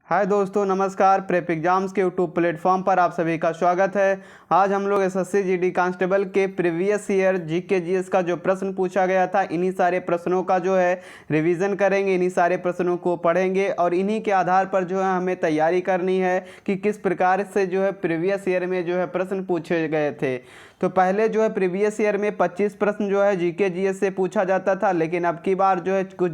हाय दोस्तों, नमस्कार। Prep exams के यूट्यूब प्लेटफॉर्म पर आप सभी का स्वागत है। आज हम लोग एसएससी जीडी कांस्टेबल के प्रीवियस ईयर जीके जीएस का जो प्रश्न पूछा गया था, इन्हीं सारे प्रश्नों का जो है रिवीजन करेंगे, इन्हीं सारे प्रश्नों को पढ़ेंगे और इन्हीं के आधार पर जो है हमें तैयारी करनी है कि किस प्रकार से जो है प्रीवियस ईयर में जो है प्रश्न पूछे गए थे। तो पहले जो है प्रीवियस ईयर में 25 प्रश्न जो है जीके जीएस से पूछा जाता था, लेकिन अब की बार जो है कुछ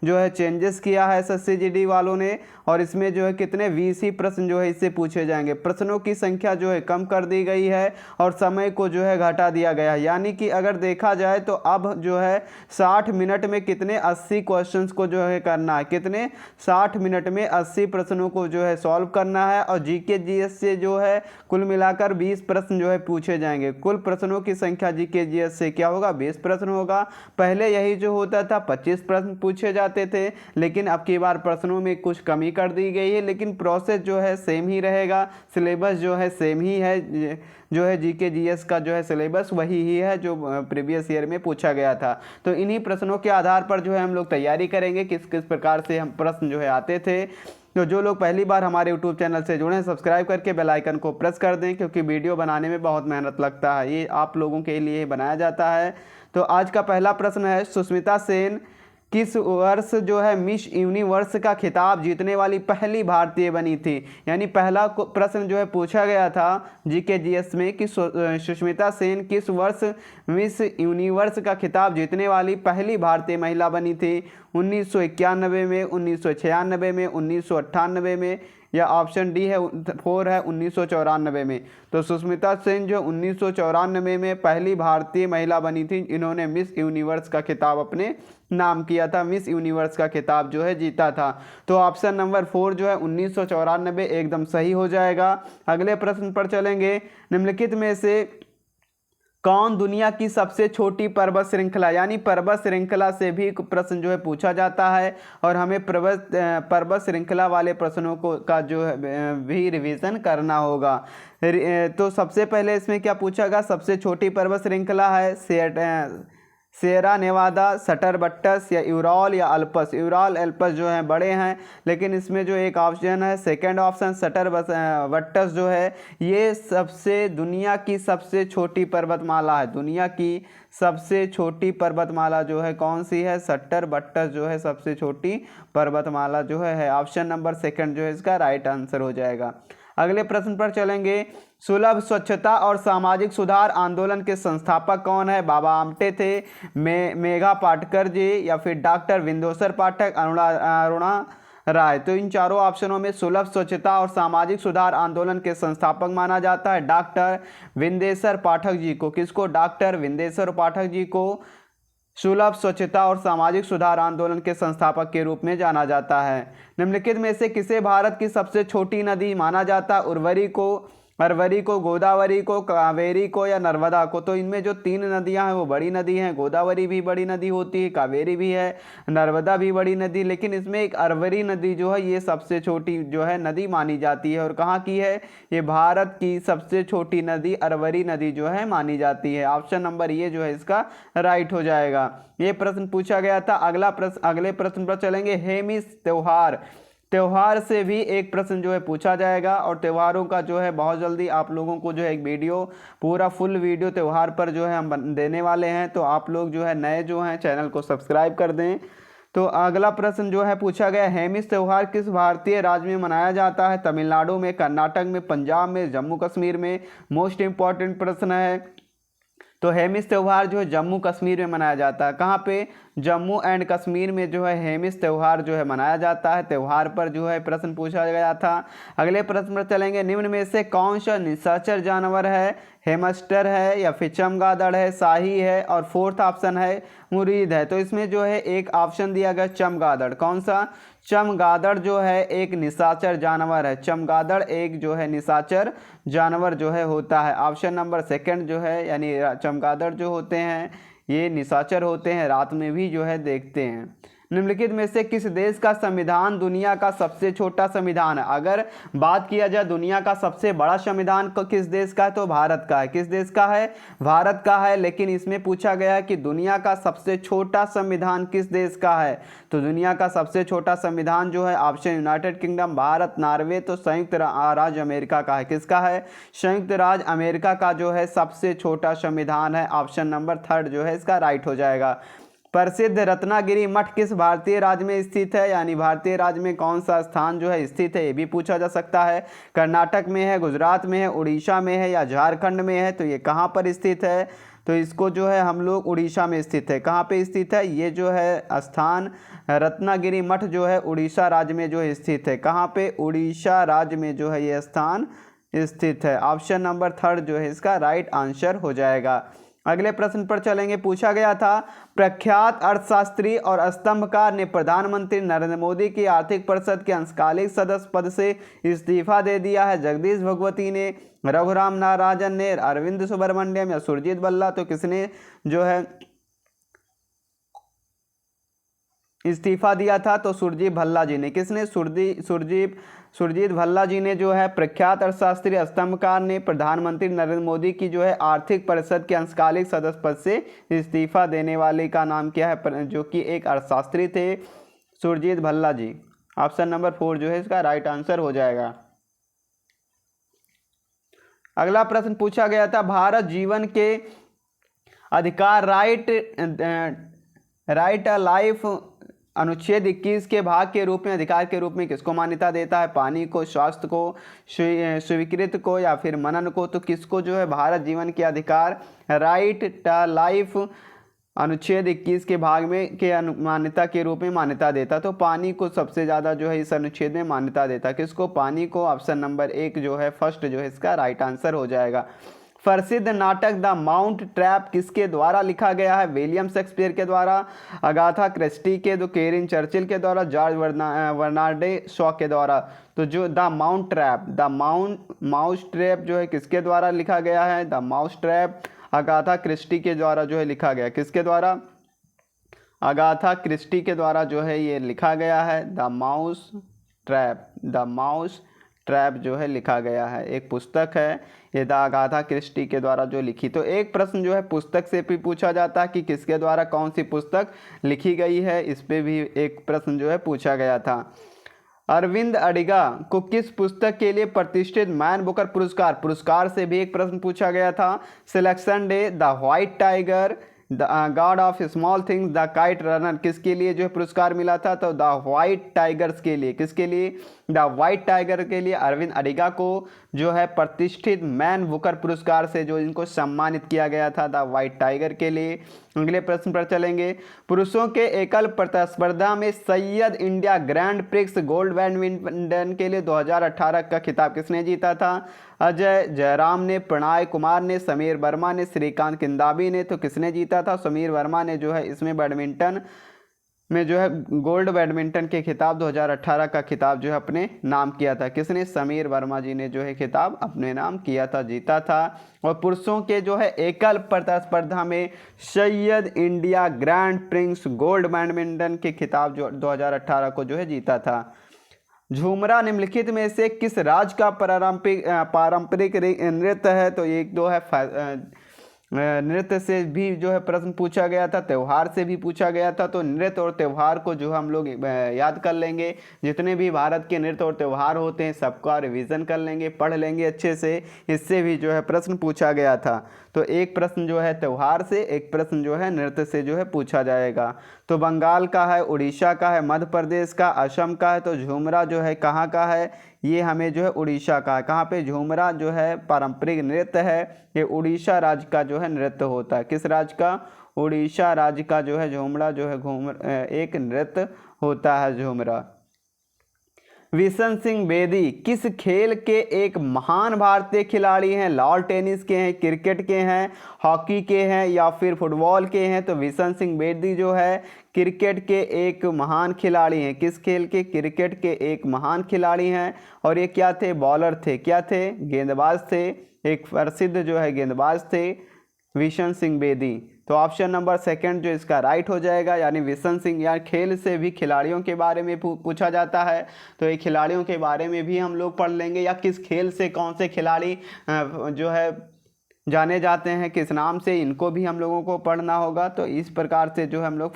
जो है चेंजेस किया है एसएससी जीडी वालों ने, और इसमें जो है कितने 20 ही प्रश्न जो है इससे पूछे जाएंगे। प्रश्नों की संख्या जो है कम कर दी गई है और समय को जो है घटा दिया गया है। यानी कि अगर देखा जाए तो अब जो है 60 मिनट में कितने 80 क्वेश्चंस को जो है करना है, कितने 60 मिनट में 80 प्रश्नों को जो है सॉल्व करना है। और जीके जीएस से जो है कुल मिलाकर 20 प्रश्न जो है पूछे जाएंगे। कुल प्रश्नों की संख्या जीके जीएस से क्या होगा, 20 प्रश्न होगा। पहले यही जो होता था 25 प्रश्न पूछे जाते थे, लेकिन अब की बार प्रश्नों में कुछ कमी कर दी गई है, लेकिन प्रोसेस जो है सेम ही रहेगा। सिलेबस जो है सेम ही है, जो है जीके जीएस का जो है सिलेबस वही ही है जो प्रीवियस ईयर में पूछा गया था। तो इन्हीं प्रश्नों के आधार पर जो है हम लोग तैयारी करेंगे किस किस प्रकार से हम प्रश्न जो है आते थे। तो जो लोग पहली बार हमारे यूट्यूब चैनल से जुड़े हैं, सब्सक्राइब करके बेल आइकन को प्रेस कर दें, क्योंकि वीडियो बनाने में बहुत मेहनत लगता है, ये आप लोगों के लिए बनाया जाता है। तो आज का पहला प्रश्न है, सुष्मिता सेन किस वर्ष जो है मिस यूनिवर्स का खिताब जीतने वाली पहली भारतीय बनी थी। यानी पहला प्रश्न जो है पूछा गया था जीके जीएस में कि सुष्मिता सेन किस वर्ष मिस यूनिवर्स का खिताब जीतने वाली पहली भारतीय महिला बनी थी। 1991 में, 1996 में, 1998 में, या ऑप्शन डी है 4 है 1994 में। तो सुष्मिता सेन जो 1994 में पहली भारतीय महिला बनी थी, इन्होंने मिस यूनिवर्स का खिताब अपने नाम किया था, मिस यूनिवर्स का खिताब जो है जीता था। तो ऑप्शन नंबर 4 जो है 1994 एकदम सही हो जाएगा। अगले प्रश्न पर चलेंगे। निम्नलिखित में से कौन दुनिया की सबसे छोटी पर्वत श्रृंखला, यानी पर्वत श्रृंखला से भी प्रश्न जो है पूछा जाता है, और हमें पर्वत श्रृंखला वाले प्रश्नों को का जो है भी रिवीजन करना होगा। तो सबसे पहले इसमें क्या पूछा गया, सबसे छोटी पर्वत श्रृंखला है सियरा नेवादा, सटरबट्टस, या यूरॉल या अल्पस। यूरॉल एल्पस जो है बड़े हैं, लेकिन इसमें जो एक ऑप्शन है सेकंड ऑप्शन सटरबट्टस जो है ये सबसे दुनिया की सबसे छोटी पर्वतमाला है। दुनिया की सबसे छोटी पर्वतमाला जो है कौन सी है, सटरबट्टस जो है सबसे छोटी पर्वतमाला जो है ऑप्शन नंबर सेकंड जो है इसका राइट आंसर हो जाएगा। अगले प्रश्न पर चलेंगे। सुलभ स्वच्छता और सामाजिक सुधार आंदोलन के संस्थापक कौन है। बाबा आमटे थे, मेघा पाटकर जी, या फिर डॉक्टर विंदोसर पाठक, अरुणा राय। तो इन चारों ऑप्शनों में सुलभ स्वच्छता और सामाजिक सुधार आंदोलन के संस्थापक माना जाता है डॉक्टर विंदेसर पाठक जी को। किसको, डॉक्टर विंदेसर पाठक जी को सुलभ स्वच्छता और सामाजिक सुधार आंदोलन के संस्थापक के रूप में जाना जाता है। निम्नलिखित में से किसे भारत की सबसे छोटी नदी माना जाता है। उर्वरी को, अरवरी को, गोदावरी को, कावेरी को, या नर्मदा को। तो इनमें जो 3 नदियां हैं वो बड़ी नदी हैं। गोदावरी भी बड़ी नदी होती है, कावेरी भी है, नर्मदा भी बड़ी नदी, लेकिन इसमें एक अरवरी नदी जो है ये सबसे छोटी जो है नदी मानी जाती है। और कहाँ की है, ये भारत की सबसे छोटी नदी अरवरी नदी जो है मानी जाती है। ऑप्शन नंबर ये जो है इसका राइट हो जाएगा। ये प्रश्न पूछा गया था। अगले प्रश्न पर चलेंगे। हेमिस त्योहार से भी एक प्रश्न जो है पूछा जाएगा, और त्योहारों का जो है बहुत जल्दी आप लोगों को जो है एक वीडियो, पूरा फुल वीडियो त्योहार पर जो है हम देने वाले हैं। तो आप लोग जो है नए जो हैं चैनल को सब्सक्राइब कर दें। तो अगला प्रश्न जो है पूछा गया, हेमिस त्योहार किस भारतीय राज्य में मनाया जाता है। तमिलनाडु में, कर्नाटक में, पंजाब में, जम्मू कश्मीर में। मोस्ट इंपॉर्टेंट प्रश्न है। तो हेमिस त्यौहार जो है जम्मू कश्मीर में मनाया जाता है। कहाँ पे, जम्मू एंड कश्मीर में जो है हेमिस त्यौहार जो है मनाया जाता है। त्यौहार पर जो है प्रश्न पूछा गया था। अगले प्रश्न पर चलेंगे। निम्न में से कौन सा निशाचर जानवर है। हेमस्टर है, या फिर चमगादड़ है, शाही है, और फोर्थ ऑप्शन है मुरीद है। तो इसमें जो है एक ऑप्शन दिया गया चमगादड़। कौन सा, चमगादड़ जो है एक निशाचर जानवर है। चमगादड़ एक जो है निशाचर जानवर जो है होता है। ऑप्शन नंबर सेकंड जो है, यानी चमगादड़ जो होते हैं ये निशाचर होते हैं, रात में भी जो है देखते हैं। निम्नलिखित में से किस देश का संविधान दुनिया का सबसे छोटा संविधान है? अगर बात किया जाए दुनिया का सबसे बड़ा संविधान किस देश का है तो भारत का है। किस देश का है? भारत का है। लेकिन इसमें पूछा गया है कि दुनिया का सबसे छोटा संविधान किस देश का है? तो दुनिया का सबसे छोटा संविधान जो है option United kingdom, Bharat, Norway, तो संयुक्त राज्य अमेरिका का है। किसका है? संयुक्त राज्य अमेरिका का जो है सबसे छोटा संविधान है। ऑप्शन नंबर 3 जो है इसका राइट हो जाएगा। प्रसिद्ध रत्नागिरी मठ किस भारतीय राज्य में स्थित है? यानी भारतीय राज्य में कौन सा स्थान जो है स्थित है, ये भी पूछा जा सकता है। कर्नाटक में है, गुजरात में है, उड़ीसा में है या झारखंड में है? तो ये कहाँ पर स्थित है? तो इसको जो है हम लोग उड़ीसा में स्थित है। कहाँ पे स्थित है? ये जो है स्थान रत्नागिरी मठ जो है उड़ीसा राज्य में जो है स्थित है। कहाँ पे? उड़ीसा राज्य में जो है ये स्थान स्थित है। ऑप्शन नंबर 3 जो है इसका राइट आंसर हो जाएगा। अगले प्रश्न पर चलेंगे। पूछा गया था प्रख्यात अर्थशास्त्री और स्तंभकार ने प्रधानमंत्री नरेंद्र मोदी की आर्थिक परिषद के अंशकालिक सदस्य पद से इस्तीफा दे दिया है। जगदीश भगवती ने, रघुराम नारायण ने, अरविंद सुब्रमण्यम या सुरजीत भल्ला? तो किसने जो है इस्तीफा दिया था? तो सुरजीत भल्ला जी ने। किसने? सुरजीत भल्ला जी ने जो है प्रख्यात अर्थशास्त्री स्तंभकार ने प्रधानमंत्री नरेंद्र मोदी की जो है आर्थिक परिषद के अंशकालिक सदस्य पद से इस्तीफा देने वाले का नाम क्या है? जो कि एक अर्थशास्त्री थे, सुरजीत भल्ला जी। ऑप्शन नंबर 4 जो है इसका राइट आंसर हो जाएगा। अगला प्रश्न पूछा गया था भारत जीवन के अधिकार राइट अ लाइफ अनुच्छेद 21 के भाग के रूप में अधिकार के रूप में किसको मान्यता देता है? पानी को, स्वास्थ्य को, स्वीकृत को या फिर मनन को? तो किसको जो है भारत जीवन के अधिकार राइट टू लाइफ अनुच्छेद 21 के भाग में के मान्यता के रूप में मान्यता देता? तो पानी को सबसे ज़्यादा जो है इस अनुच्छेद में मान्यता देता। किसको? पानी को। ऑप्शन नंबर 1 जो है फर्स्ट जो है इसका राइट आंसर हो जाएगा। प्रसिद्ध नाटक द माउंट ट्रैप किसके द्वारा लिखा गया है? विलियम शेक्सपियर के द्वारा, अगाथा क्रिस्टी के, तो कैरिन चर्चिल के द्वारा, जॉर्ज बर्नार्डे शॉ के द्वारा? तो जो द माउस ट्रैप जो है किसके द्वारा लिखा गया है? The mouse trap Agatha Christie के द्वारा जो है लिखा गया। किसके द्वारा? अगाथा क्रिस्टी के द्वारा जो है ये लिखा गया है। द माउस ट्रैप जो है लिखा गया है। एक पुस्तक है ये द अगाथा क्रिस्टी के द्वारा जो लिखी। तो एक प्रश्न जो है पुस्तक से भी पूछा जाता है कि किसके द्वारा कौन सी पुस्तक लिखी गई है, इस पे भी एक प्रश्न जो है पूछा गया था। अरविंद अडिगा को किस पुस्तक के लिए प्रतिष्ठित मैन बुकर पुरस्कार से भी एक प्रश्न पूछा गया था। Selection day, the white tiger, the God of small things, the kite runner, किसके लिए जो है पुरस्कार मिला था? तो द व्हाइट टाइगर्स के लिए। किसके लिए? द व्हाइट टाइगर के लिए अरविंद अडिगा को जो है प्रतिष्ठित मैन बुकर पुरस्कार से जो इनको सम्मानित किया गया था, द व्हाइट टाइगर के लिए। अगले प्रश्न पर चलेंगे। पुरुषों के एकल प्रतिस्पर्धा में Syed India grand prix gold badminton के लिए 2018 का खिताब किसने जीता था? अजय जयराम ने, प्रणय कुमार ने, समीर वर्मा ने, श्रीकांत किंदाबी ने? तो किसने जीता था? समीर वर्मा ने जो है इसमें बैडमिंटन में जो है गोल्ड बैडमिंटन के खिताब 2018 का खिताब जो है अपने नाम किया था। किसने? समीर वर्मा जी ने जो है खिताब अपने नाम किया था, जीता था। और पुरुषों के जो है एकल प्रतिस्पर्धा में Syed India grand prix gold badminton के खिताब जो 2018 को जो है जीता था। झूमरा निम्नलिखित में से किस राज्य का पारंपरिक नृत्य है? तो एक दो है नृत्य से भी जो है प्रश्न पूछा गया था, त्यौहार से भी पूछा गया था। तो नृत्य और त्यौहार को जो हम लोग याद कर लेंगे। जितने भी भारत के नृत्य और त्यौहार होते हैं सबका रिवीजन कर लेंगे, पढ़ लेंगे अच्छे से। इससे भी जो है प्रश्न पूछा गया था। तो एक प्रश्न जो है त्यौहार से, एक प्रश्न जो है नृत्य से जो है पूछा जाएगा। तो बंगाल का है, उड़ीसा का है, मध्य प्रदेश का, असम का है। तो झूमरा जो है कहाँ का है? ये हमें जो है उड़ीसा का है। कहाँ पे? झूमरा जो है पारंपरिक नृत्य है, ये उड़ीसा राज्य का जो है नृत्य होता है। किस राज्य का? उड़ीसा राज्य का जो है झूमरा जो है एक नृत्य होता है झूमरा। विशन सिंह बेदी किस खेल के एक महान भारतीय खिलाड़ी हैं? लॉन टेनिस के हैं, क्रिकेट के हैं, हॉकी के हैं या फिर फुटबॉल के हैं? तो विशन सिंह बेदी जो है क्रिकेट के एक महान खिलाड़ी हैं। किस खेल के? क्रिकेट के एक महान खिलाड़ी हैं। और ये क्या थे? बॉलर थे। क्या थे? गेंदबाज थे। एक प्रसिद्ध जो है गेंदबाज थे विशन सिंह बेदी। तो ऑप्शन नंबर सेकंड जो इसका राइट हो जाएगा, यानी विशन सिंह। यार खेल से भी खिलाड़ियों के बारे में पूछा जाता है, तो ये खिलाड़ियों के बारे में भी हम लोग पढ़ लेंगे, या किस खेल से कौन से खिलाड़ी जो है जाने जाते हैं, किस नाम से, इनको भी हम लोगों को पढ़ना होगा। तो इस प्रकार से जो है हम लोग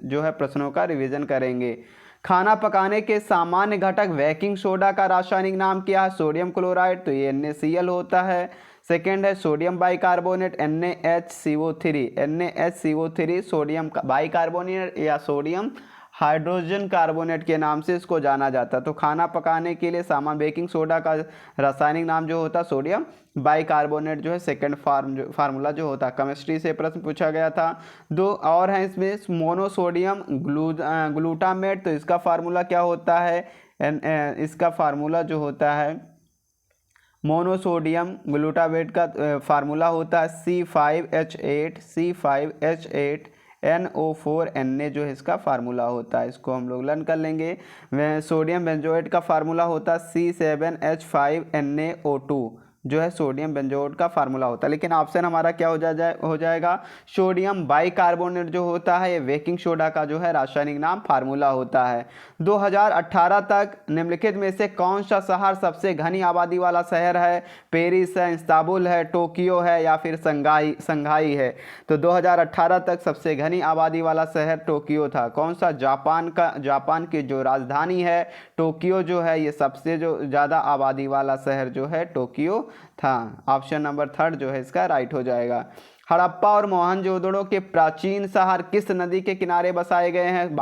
जो है प्रश्नों का रिवीजन करेंगे। खाना पकाने के सामान्य घटक बेकिंग सोडा का रासायनिक नाम क्या है? सोडियम क्लोराइड, तो ये NaCl होता है। सेकेंड है sodium bicarbonate, NaHCO3, NaHCO3 sodium bicarbonate या सोडियम हाइड्रोजन कार्बोनेट के नाम से इसको जाना जाता है। तो खाना पकाने के लिए सामान्य बेकिंग सोडा का रासायनिक नाम जो होता है सोडियम बाइकार्बोनेट जो है सेकंड फार्मूला जो होता है। केमिस्ट्री से प्रश्न पूछा गया था। दो और हैं इसमें, मोनोसोडियम ग्लूटामेट, तो इसका फार्मूला क्या होता है? इसका फार्मूला जो होता है मोनोसोडियम ग्लूटामेट का फार्मूला होता है C5H8 NO4 Na जो है इसका फार्मूला होता है। इसको हम लोग लर्न कर लेंगे। सोडियम बेंजोएट का फार्मूला होता है C7H5NaO2 जो है सोडियम बेंजोएट का फार्मूला होता है। लेकिन ऑप्शन हमारा क्या हो जाएगा? सोडियम बाइकार्बोनेट जो होता है ये बेकिंग सोडा का जो है रासायनिक नाम फार्मूला होता है। 2018 तक निम्नलिखित में से कौन सा शहर सबसे घनी आबादी वाला शहर है? पेरिस है, इस्तांबुल है, टोक्यो है या फिर संघाई है? तो 2018 तक सबसे घनी आबादी वाला शहर टोक्यो था। कौन सा? जापान की जो राजधानी है टोक्यो जो है, ये सबसे जो ज़्यादा आबादी वाला शहर जो है टोक्यो था। ऑप्शन नंबर थर्ड जो है इसका राइट हो जाएगा। हड़प्पा और मोहनजोदड़ो के प्राचीन शहर किस नदी के किनारे बसाए गए हैं?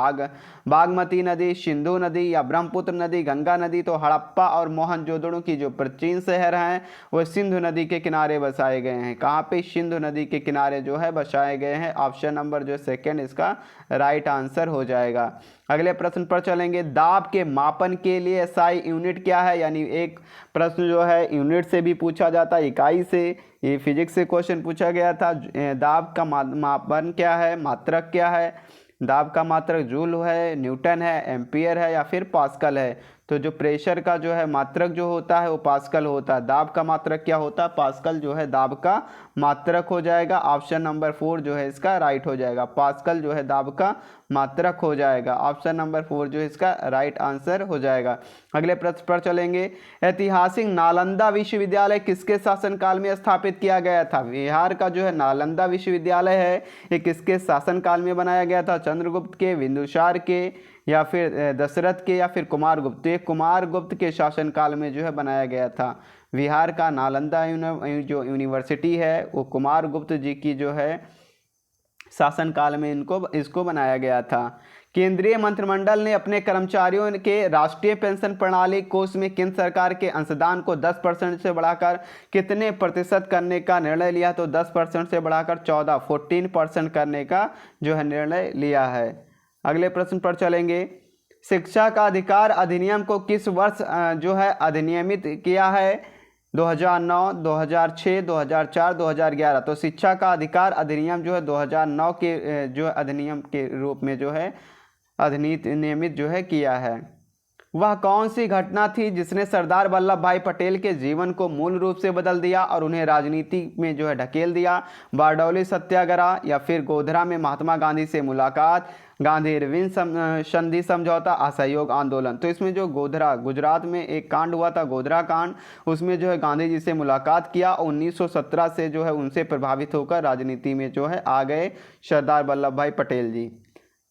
बागमती नदी, सिंधु नदी या ब्रह्मपुत्र नदी, गंगा नदी? तो हड़प्पा और मोहनजोदड़ो की जो प्राचीन शहर हैं वो सिंधु नदी के किनारे बसाए गए हैं। कहाँ पे? सिंधु नदी के किनारे जो है बसाए गए हैं। ऑप्शन नंबर जो सेकंड इसका राइट आंसर हो जाएगा। अगले प्रश्न पर चलेंगे। दाब के मापन के लिए SI यूनिट क्या है? यानी एक प्रश्न जो है यूनिट से भी पूछा जाता है, इकाई से। ये फिजिक्स से क्वेश्चन पूछा गया था। दाब का मापन क्या है? मात्रक क्या है? दाब का मात्रक जूल है, न्यूटन है, एम्पियर है या फिर पास्कल है? तो जो प्रेशर का जो है मात्रक जो होता है वो पास्कल होता है। दाब का मात्रक क्या होता है? पास्कल जो है दाब का मात्रक हो जाएगा। ऑप्शन नंबर 4 जो है इसका राइट हो जाएगा। पास्कल जो है दाब का मात्रक हो जाएगा। ऑप्शन नंबर 4 जो है इसका राइट आंसर हो जाएगा। अगले प्रश्न पर चलेंगे। ऐतिहासिक नालंदा विश्वविद्यालय किसके शासनकाल में स्थापित किया गया था? बिहार का जो है नालंदा विश्वविद्यालय है, ये किसके शासनकाल में बनाया गया था? चंद्रगुप्त के, बिंदुसार के या फिर दशरथ के या फिर कुमारगुप्त? ये कुमारगुप्त के शासनकाल में जो है बनाया गया था। बिहार का नालंदा जो यूनिवर्सिटी है वो कुमारगुप्त जी की जो है शासनकाल में इसको बनाया गया था। केंद्रीय मंत्रिमंडल ने अपने कर्मचारियों के राष्ट्रीय पेंशन प्रणाली कोष में केंद्र सरकार के अंशदान को 10% से बढ़ाकर कितने प्रतिशत करने का निर्णय लिया? तो 10% से बढ़ाकर 14% करने का जो है निर्णय लिया है। अगले प्रश्न पर चलेंगे। शिक्षा का अधिकार अधिनियम को किस वर्ष जो है अधिनियमित किया है? 2009, 2006, 2004, 2011? तो शिक्षा का अधिकार अधिनियम जो है 2009 के जो अधिनियम के रूप में जो है अधिनियमित जो है किया है। वह कौन सी घटना थी जिसने सरदार वल्लभ भाई पटेल के जीवन को मूल रूप से बदल दिया और उन्हें राजनीति में जो है ढकेल दिया? बारडोली सत्याग्रह या फिर गोधरा में महात्मा गांधी से मुलाकात, गांधी इरविन संधि समझौता, असहयोग आंदोलन? तो इसमें जो गोधरा गुजरात में एक कांड हुआ था गोधरा कांड, उसमें जो है गांधी जी से मुलाकात किया और 1917 से जो है उनसे प्रभावित होकर राजनीति में जो है आ गए सरदार वल्लभ भाई पटेल जी।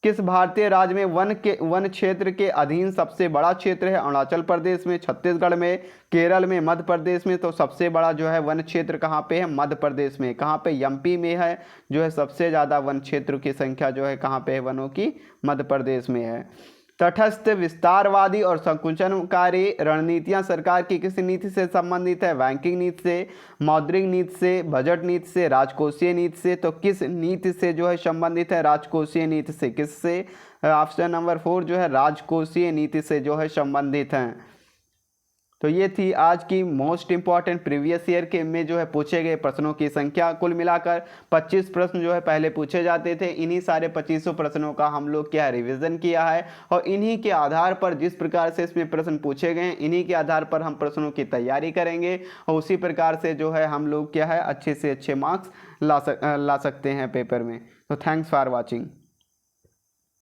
किस भारतीय राज्य में वन क्षेत्र के अधीन सबसे बड़ा क्षेत्र है? अरुणाचल प्रदेश में, छत्तीसगढ़ में, केरल में, मध्य प्रदेश में? तो सबसे बड़ा जो है वन क्षेत्र कहाँ पे है? मध्य प्रदेश में। कहाँ पे? एमपी में है जो है सबसे ज़्यादा वन क्षेत्र की संख्या जो है कहाँ पे है वनों की? मध्य प्रदेश में है। तटस्थ, विस्तारवादी और संकुचनकारी रणनीतियां सरकार की किस नीति से संबंधित है? बैंकिंग नीति से, मौद्रिक नीति से, बजट नीति से, राजकोषीय नीति से? तो किस नीति से जो है संबंधित है? राजकोषीय नीति से। किससे? ऑप्शन नंबर 4 जो है राजकोषीय नीति से जो है संबंधित हैं। तो ये थी आज की मोस्ट इंपॉर्टेंट प्रीवियस ईयर के में जो है पूछे गए प्रश्नों की संख्या। कुल मिलाकर 25 प्रश्न जो है पहले पूछे जाते थे। इन्हीं सारे 2500 प्रश्नों का हम लोग क्या है रिवीजन किया है, और इन्हीं के आधार पर जिस प्रकार से इसमें प्रश्न पूछे गए इन्हीं के आधार पर हम प्रश्नों की तैयारी करेंगे, और उसी प्रकार से जो है हम लोग क्या है अच्छे से अच्छे मार्क्स ला सकते हैं पेपर में। तो थैंक्स फॉर वॉचिंग।